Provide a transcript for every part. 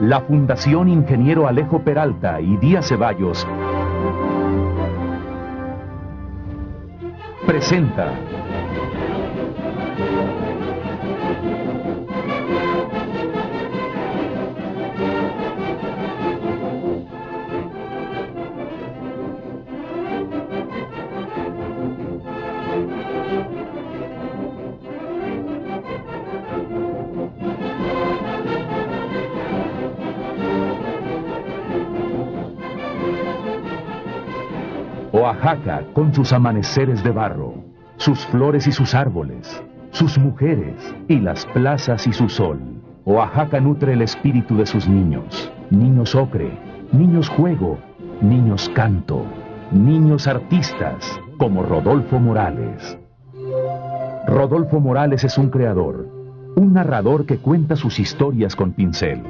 La Fundación Ingeniero Alejo Peralta y Díaz Ceballos presenta Oaxaca, con sus amaneceres de barro, sus flores y sus árboles, sus mujeres y las plazas y su sol. Oaxaca nutre el espíritu de sus niños. Niños ocre, niños juego, niños canto, niños artistas, como Rodolfo Morales. Rodolfo Morales es un creador, un narrador que cuenta sus historias con pincel.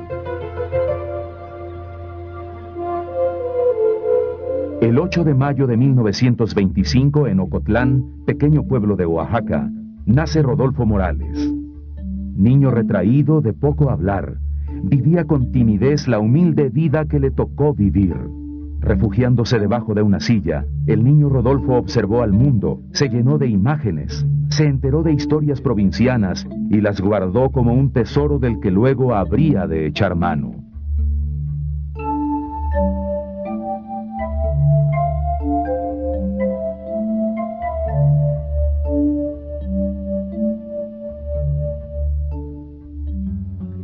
El 8 de mayo de 1925, en Ocotlán, pequeño pueblo de Oaxaca, nace Rodolfo Morales. Niño retraído, de poco hablar, vivía con timidez la humilde vida que le tocó vivir. Refugiándose debajo de una silla, el niño Rodolfo observó al mundo, se llenó de imágenes, se enteró de historias provincianas y las guardó como un tesoro del que luego habría de echar mano.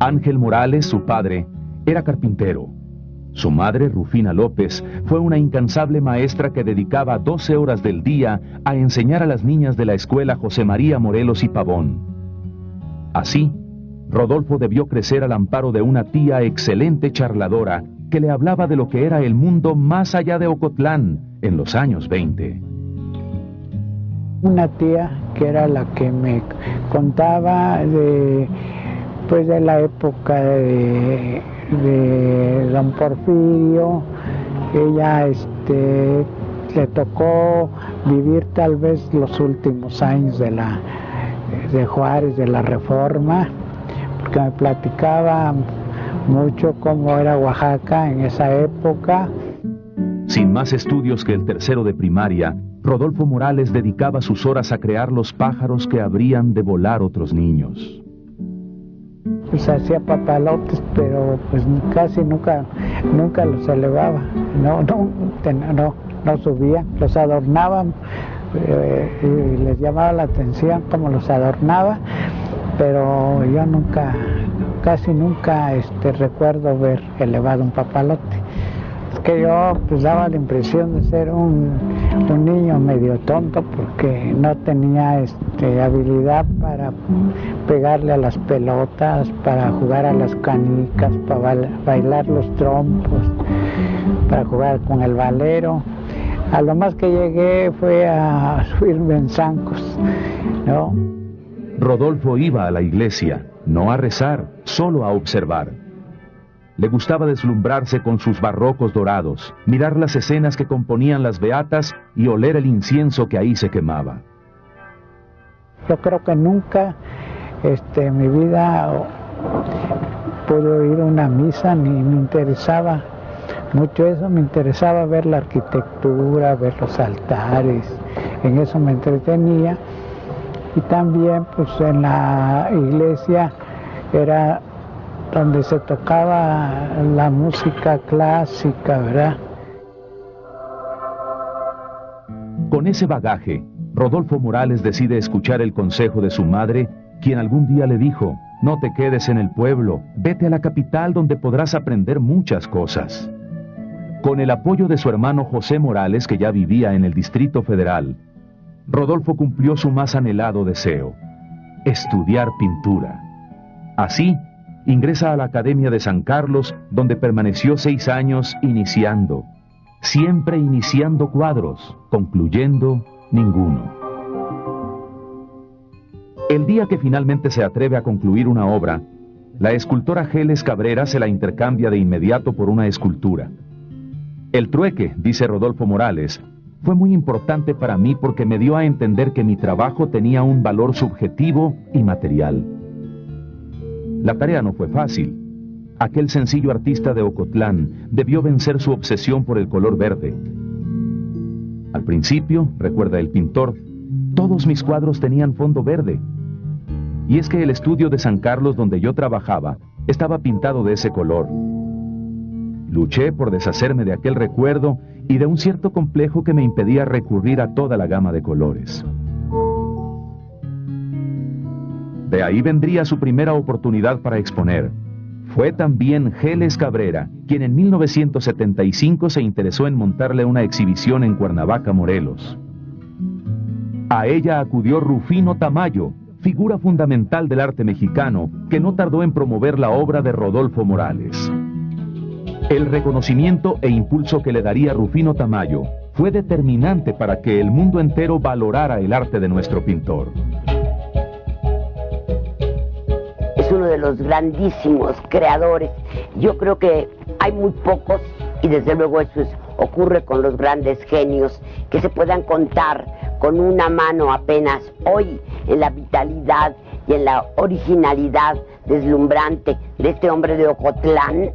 Ángel Morales, su padre, era carpintero. Su madre, Rufina López, fue una incansable maestra que dedicaba 12 horas del día a enseñar a las niñas de la escuela José María Morelos y Pavón. Así, Rodolfo debió crecer al amparo de una tía excelente charladora que le hablaba de lo que era el mundo más allá de Ocotlán en los años 20. Una tía que era la que me contaba de la época de don Porfirio. Ella le tocó vivir tal vez los últimos años de Juárez, de la Reforma, porque me platicaba mucho cómo era Oaxaca en esa época. Sin más estudios que el tercero de primaria, Rodolfo Morales dedicaba sus horas a crear los pájaros que habrían de volar otros niños. Pues hacía papalotes, pero pues casi nunca los elevaba, no subía, los adornaban, y les llamaba la atención cómo los adornaba, pero yo casi nunca recuerdo ver elevado un papalote. Es que yo pues daba la impresión de ser un niño medio tonto, porque no tenía habilidad para pegarle a las pelotas, para jugar a las canicas, para bailar los trompos, para jugar con el valero. A lo más que llegué fue a subirme en zancos, ¿no? Rodolfo iba a la iglesia, no a rezar, solo a observar. Le gustaba deslumbrarse con sus barrocos dorados, mirar las escenas que componían las beatas y oler el incienso que ahí se quemaba. Yo creo que nunca en mi vida pude ir a una misa, ni me interesaba mucho eso. Me interesaba ver la arquitectura, ver los altares, en eso me entretenía. Y también pues en la iglesia era donde se tocaba la música clásica, ¿verdad? Con ese bagaje, Rodolfo Morales decide escuchar el consejo de su madre, quien algún día le dijo: no te quedes en el pueblo, vete a la capital donde podrás aprender muchas cosas. Con el apoyo de su hermano José Morales, que ya vivía en el Distrito Federal, Rodolfo cumplió su más anhelado deseo: estudiar pintura. Así, ingresa a la Academia de San Carlos, donde permaneció 6 años iniciando, siempre iniciando cuadros, concluyendo ninguno. El día que finalmente se atreve a concluir una obra, la escultora Geles Cabrera se la intercambia de inmediato por una escultura. El trueque, dice Rodolfo Morales, fue muy importante para mí porque me dio a entender que mi trabajo tenía un valor subjetivo y material. La tarea no fue fácil. aquel sencillo artista de Ocotlán debió vencer su obsesión por el color verde. Al principio, recuerda el pintor, todos mis cuadros tenían fondo verde. Y es que el estudio de San Carlos donde yo trabajaba estaba pintado de ese color. Luché por deshacerme de aquel recuerdo y de un cierto complejo que me impedía recurrir a toda la gama de colores. De ahí vendría su primera oportunidad para exponer. Fue también Geles Cabrera, quien en 1975 se interesó en montarle una exhibición en Cuernavaca, Morelos. A ella acudió Rufino Tamayo, figura fundamental del arte mexicano, que no tardó en promover la obra de Rodolfo Morales. El reconocimiento e impulso que le daría Rufino Tamayo fue determinante para que el mundo entero valorara el arte de nuestro pintor. Es uno de los grandísimos creadores. Yo creo que hay muy pocos, y desde luego eso ocurre con los grandes genios, que se puedan contar con una mano apenas hoy en la vitalidad y en la originalidad deslumbrante de este hombre de Ocotlán.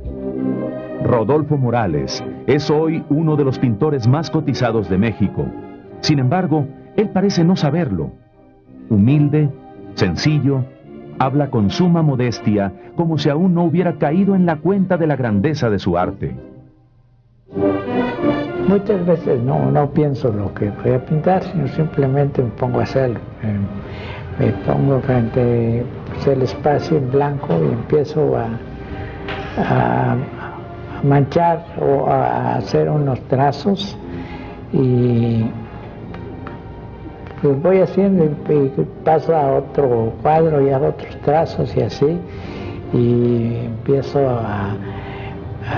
Rodolfo Morales es hoy uno de los pintores más cotizados de México. Sin embargo, él parece no saberlo. Humilde, sencillo, habla con suma modestia, como si aún no hubiera caído en la cuenta de la grandeza de su arte. Muchas veces no pienso lo que voy a pintar, sino simplemente me pongo a hacerlo. Me pongo frente al espacio en blanco y empiezo a manchar o a hacer unos trazos, y pues voy haciendo y paso a otro cuadro y a otros trazos y así, y empiezo a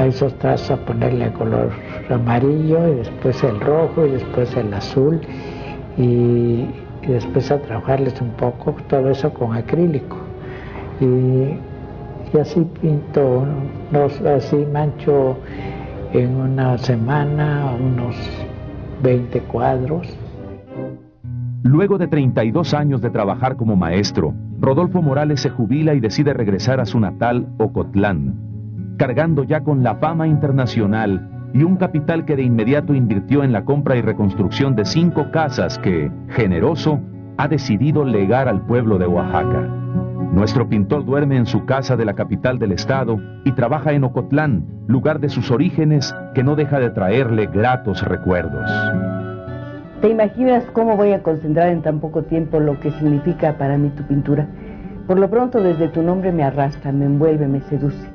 esos trazos a ponerle color amarillo y después el rojo y después el azul, y después a trabajarles un poco todo eso con acrílico, y así pinto, así mancho en una semana unos 20 cuadros. Luego de 32 años de trabajar como maestro, Rodolfo Morales se jubila y decide regresar a su natal Ocotlán, cargando ya con la fama internacional y un capital que de inmediato invirtió en la compra y reconstrucción de 5 casas que, generoso, ha decidido legar al pueblo de Oaxaca. Nuestro pintor duerme en su casa de la capital del estado y trabaja en Ocotlán, lugar de sus orígenes que no deja de traerle gratos recuerdos. ¿Te imaginas cómo voy a concentrar en tan poco tiempo lo que significa para mí tu pintura? Por lo pronto, desde tu nombre me arrastra, me envuelve, me seduce.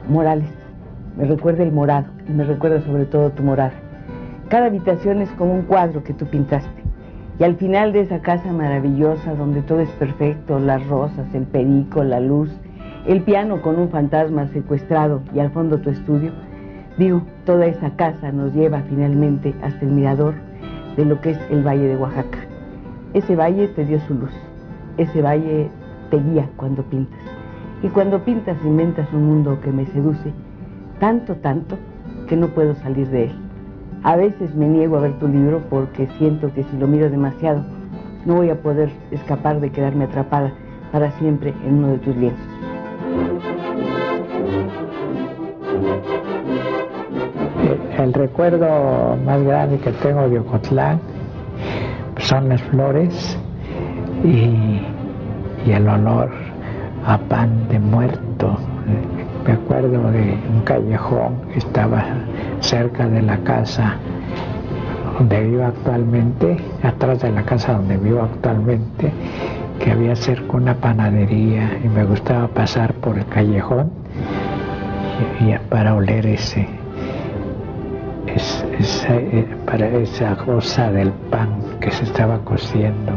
Morales, me recuerda el morado, y me recuerda sobre todo tu morada. Cada habitación es como un cuadro que tú pintaste. Y al final de esa casa maravillosa, donde todo es perfecto, las rosas, el perico, la luz, el piano con un fantasma secuestrado y al fondo tu estudio, digo, toda esa casa nos lleva finalmente hasta el mirador de lo que es el Valle de Oaxaca. Ese valle te dio su luz, ese valle te guía cuando pintas. Y cuando pintas inventas un mundo que me seduce, tanto, que no puedo salir de él. A veces me niego a ver tu libro porque siento que si lo miro demasiado, no voy a poder escapar de quedarme atrapada para siempre en uno de tus lienzos. El recuerdo más grande que tengo de Ocotlán son las flores y el olor a pan de muerto. Me acuerdo de un callejón que estaba cerca de la casa donde vivo actualmente, atrás de la casa donde vivo actualmente, que había cerca una panadería, y me gustaba pasar por el callejón y para oler esa cosa del pan que se estaba cociendo,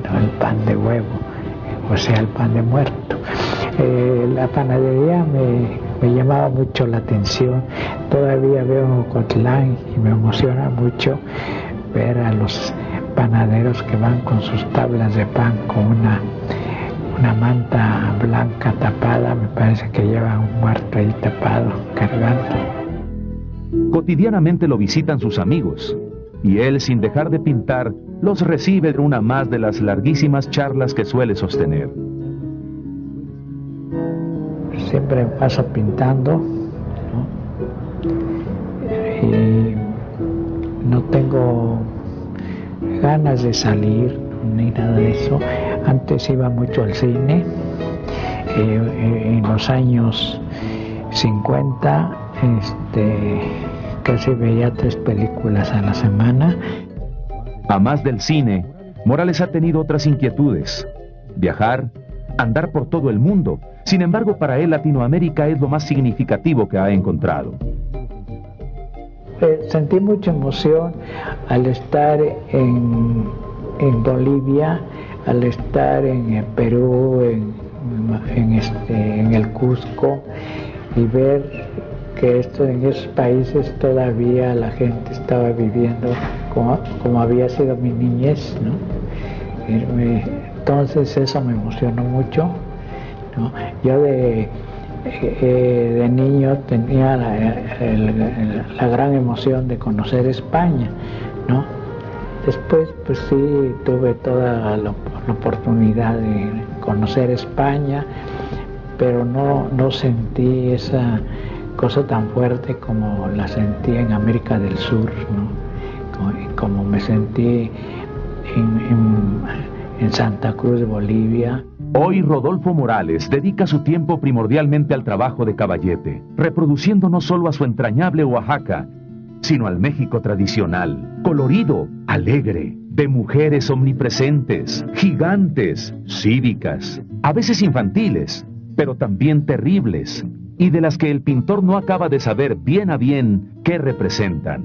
¿no? El pan de huevo, o sea, el pan de muerto. La panadería me llamaba mucho la atención. Todavía veo Ocotlán y me emociona mucho ver a los panaderos que van con sus tablas de pan con una manta blanca tapada. Me parece que llevan un muerto ahí tapado, cargando. Cotidianamente lo visitan sus amigos, y él, sin dejar de pintar, los recibe en una más de las larguísimas charlas que suele sostener. siempre me paso pintando, ¿no? Y no tengo ganas de salir ni nada de eso. Antes iba mucho al cine, en los años 50 casi veía 3 películas a la semana. A más del cine, Morales ha tenido otras inquietudes: viajar, andar por todo el mundo. Sin embargo, para él Latinoamérica es lo más significativo que ha encontrado. Sentí mucha emoción al estar en Bolivia, al estar en Perú, en el Cusco, y ver que en esos países todavía la gente estaba viviendo como había sido mi niñez, ¿no? Entonces eso me emocionó mucho, ¿no? Yo de niño tenía la gran emoción de conocer España, ¿no? Después, pues sí, tuve toda la oportunidad de conocer España, pero no sentí esa cosa tan fuerte como la sentí en América del Sur, ¿no? Como me sentí en Santa Cruz de Bolivia. Hoy Rodolfo Morales dedica su tiempo primordialmente al trabajo de caballete, reproduciendo no solo a su entrañable Oaxaca, sino al México tradicional, colorido, alegre, de mujeres omnipresentes, gigantes, cívicas, a veces infantiles, pero también terribles, y de las que el pintor no acaba de saber bien a bien qué representan.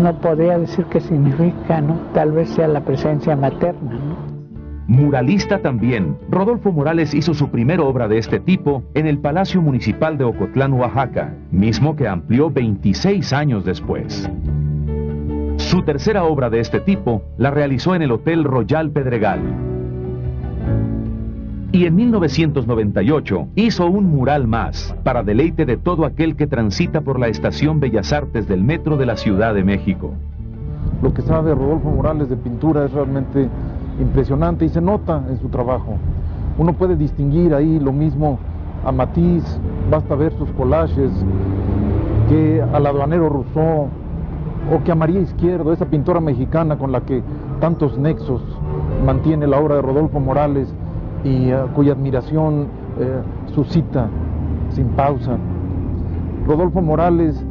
No podría decir qué significa, ¿no? Tal vez sea la presencia materna, ¿no? Muralista también, Rodolfo Morales hizo su primera obra de este tipo en el Palacio Municipal de Ocotlán, Oaxaca, mismo que amplió 26 años después. Su tercera obra de este tipo la realizó en el Hotel Royal Pedregal. Y en 1998 hizo un mural más, para deleite de todo aquel que transita por la Estación Bellas Artes del Metro de la Ciudad de México. Lo que sabe Rodolfo Morales de pintura es realmente impresionante y se nota en su trabajo. Uno puede distinguir ahí lo mismo a Matisse, basta ver sus collages, que al aduanero Rousseau, o que a María Izquierdo, esa pintora mexicana con la que tantos nexos mantiene la obra de Rodolfo Morales y cuya admiración suscita sin pausa. Rodolfo Morales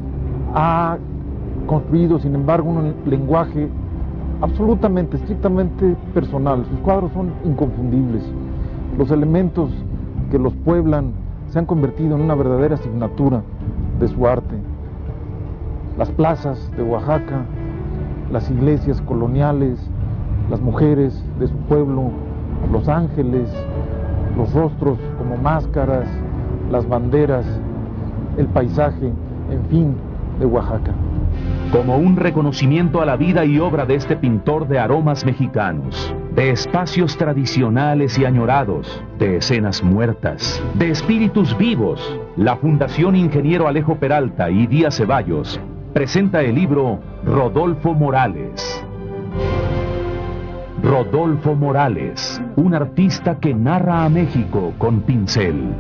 ha construido, sin embargo, un lenguaje absolutamente, estrictamente personal. Sus cuadros son inconfundibles. Los elementos que los pueblan se han convertido en una verdadera asignatura de su arte. Las plazas de Oaxaca, las iglesias coloniales, las mujeres de su pueblo, los ángeles, los rostros como máscaras, las banderas, el paisaje, en fin, de Oaxaca. Como un reconocimiento a la vida y obra de este pintor de aromas mexicanos, de espacios tradicionales y añorados, de escenas muertas, de espíritus vivos, la Fundación Ingeniero Alejo Peralta y Díaz Ceballos presenta el libro Rodolfo Morales. Rodolfo Morales, un artista que narra a México con pincel.